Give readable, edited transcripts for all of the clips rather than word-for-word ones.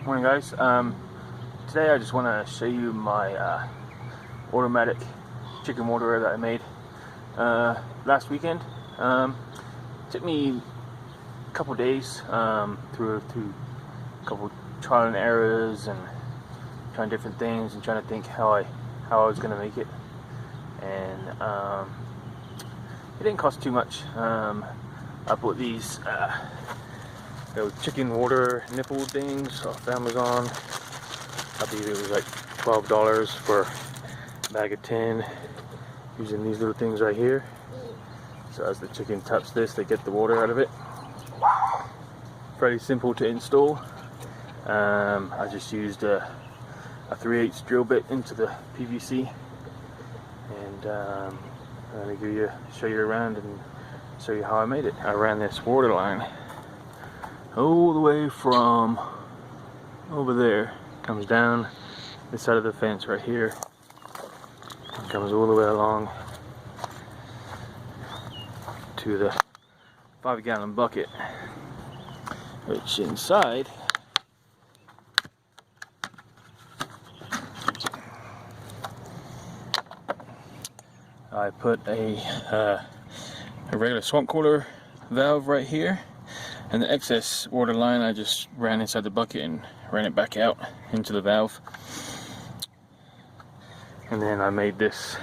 Morning guys. Today I just want to show you my automatic chicken waterer that I made last weekend. Took me a couple days through a couple trial and errors and trying different things and trying to think how I was going to make it, and it didn't cost too much. I bought these chicken water nipple things off Amazon. I believe it was like $12 for a bag of 10, using these little things right here. So as the chicken taps this, they get the water out of it. Fairly simple to install. I just used a 3/8 drill bit into the PVC, and I'm going to show you around and show you how I made it. I ran this water line all the way from over there, comes down this side of the fence right here, and comes all the way along to the 5-gallon bucket, which inside I put a regular swamp cooler valve right here, and the excess water line I just ran inside the bucket and ran it back out into the valve. And then I made this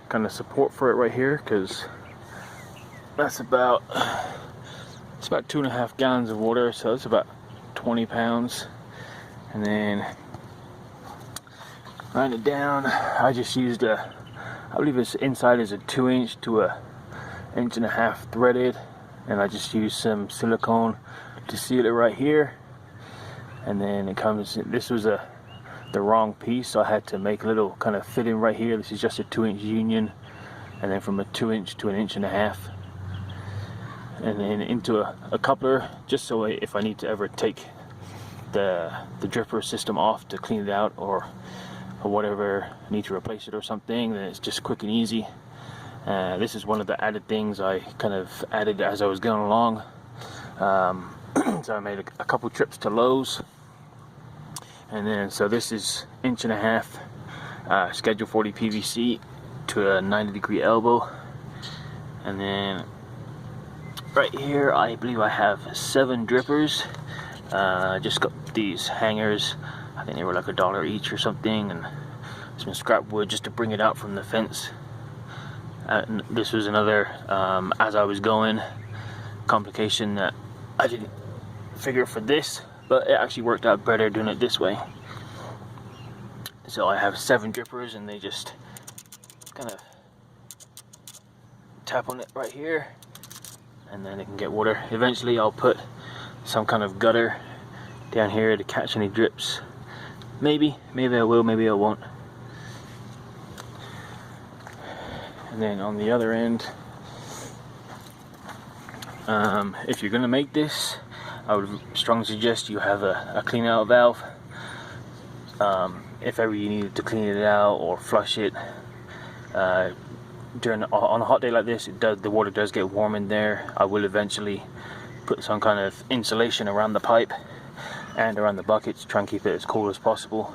kind of support for it right here, because that's about 2.5 gallons of water, so it's about 20 pounds. And then ran it down. I just used I believe it's inside is a 2-inch to a 1.5 inch threaded, and I just used some silicone to seal it right here. And then it comes, this was the wrong piece, so I had to make a little kind of fit in right here. This is just a 2-inch union, and then from a 2-inch to 1.5 inches, and then into a coupler, just so if I need to ever take the dripper system off to clean it out or whatever, need to replace it or something, then it's just quick and easy. This is one of the added things I kind of added as I was going along. So I made a couple trips to Lowe's, and then so this is 1.5 inch Schedule 40 PVC to a 90-degree elbow. And then right here I believe I have 7 drippers. I just got these hangers. I think they were like $1 each or something, and some scrap wood just to bring it out from the fence. And this was another, as I was going, complication that I didn't figure for this, but it actually worked out better doing it this way. So I have 7 drippers, and they just kind of tap on it right here, and then it can get water. Eventually I'll put some kind of gutter down here to catch any drips. Maybe I will, maybe I won't. And then on the other end, if you're gonna make this, I would strongly suggest you have a clean out valve. If ever you needed to clean it out or flush it on a hot day like this, the water does get warm in there. I will eventually put some kind of insulation around the pipe and around the bucket to try and keep it as cool as possible.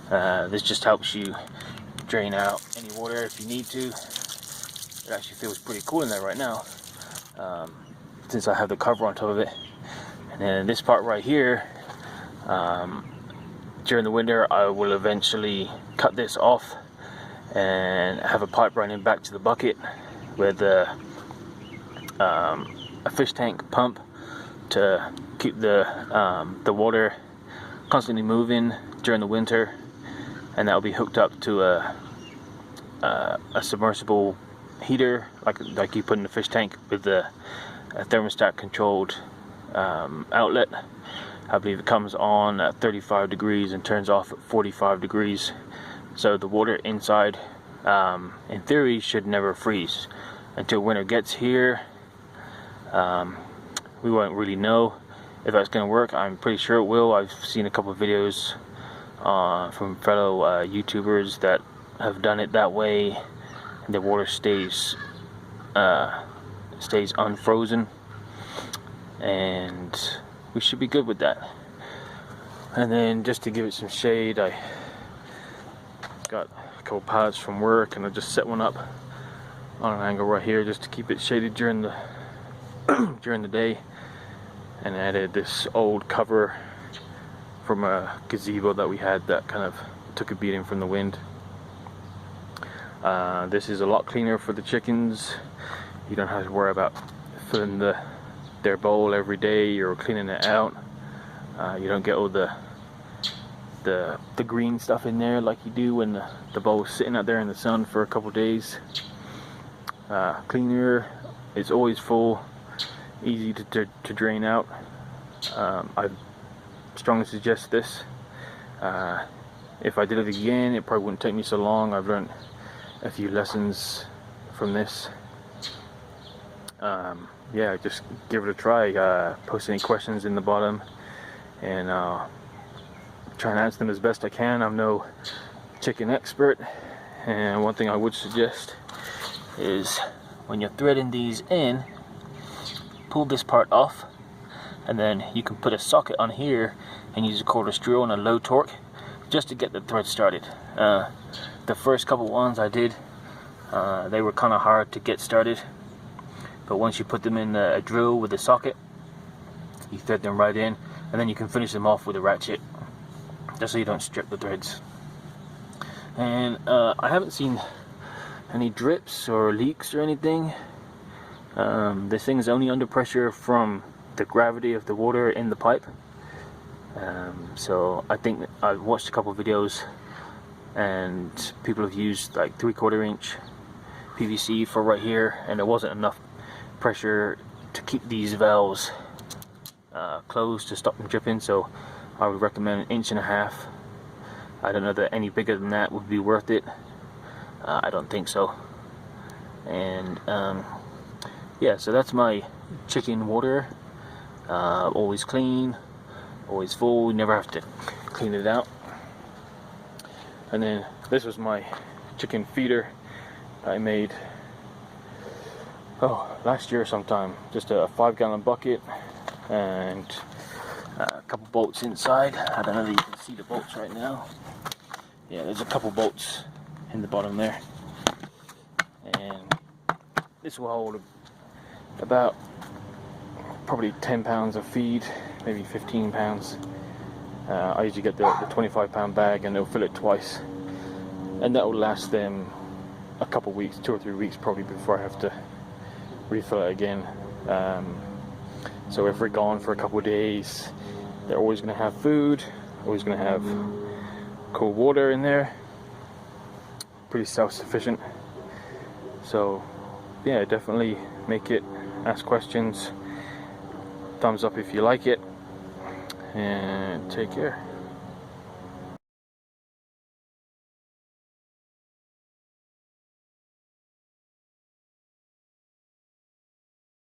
This just helps you drain out any water if you need to. It actually feels pretty cool in there right now, since I have the cover on top of it. And then this part right here, during the winter I will eventually cut this off and have a pipe running back to the bucket with a fish tank pump to keep the water constantly moving during the winter, and that will be hooked up to a submersible heater like you put in the fish tank with a thermostat controlled outlet. I believe it comes on at 35 degrees and turns off at 45 degrees, so the water inside in theory should never freeze. Until winter gets here, we won't really know if that's going to work. I'm pretty sure it will. I've seen a couple of videos from fellow YouTubers that have done it that way, and the water stays unfrozen, and we should be good with that. And then just to give it some shade, I got a couple pallets from work and I just set one up on an angle right here just to keep it shaded during the during the day, and added this old cover from a gazebo that we had that kind of took a beating from the wind. This is a lot cleaner for the chickens. You don't have to worry about filling their bowl every day or cleaning it out. You don't get all the green stuff in there like you do when the bowl is sitting out there in the sun for a couple days. Cleaner, it's always full, easy to drain out. I strongly suggest this. If I did it again, it probably wouldn't take me so long. I've learned a few lessons from this. Yeah, just give it a try. Post any questions in the bottom, and try and answer them as best I can. I'm no chicken expert, and one thing I would suggest is when you're threading these in, pull this part off, and then you can put a socket on here and use a cordless drill and a low torque just to get the thread started. The first couple ones I did, they were kind of hard to get started, but once you put them in a drill with a socket, you thread them right in, and then you can finish them off with a ratchet, just so you don't strip the threads. And I haven't seen any drips or leaks or anything. This thing is only under pressure from the gravity of the water in the pipe. So I think I've watched a couple of videos and people have used like 3/4 inch PVC for right here, and there wasn't enough pressure to keep these valves closed to stop them dripping, so I would recommend 1.5 inches. I don't know that any bigger than that would be worth it. I don't think so. And yeah, so that's my chicken water. Always clean, always full, you never have to clean it out. And then this was my chicken feeder I made last year sometime. Just a 5-gallon bucket and a couple bolts inside. I don't know if you can see the bolts right now. Yeah, there's a couple bolts in the bottom there, and this will hold about probably 10 pounds of feed, maybe 15 pounds. I usually get the 25-pound bag, and they'll fill it twice, and that will last them a couple weeks, 2 or 3 weeks probably, before I have to refill it again. So if we're gone for a couple of days, they're always going to have food, always going to have cold water in there. Pretty self-sufficient. So yeah, definitely make it, ask questions, thumbs up if you like it, and take care.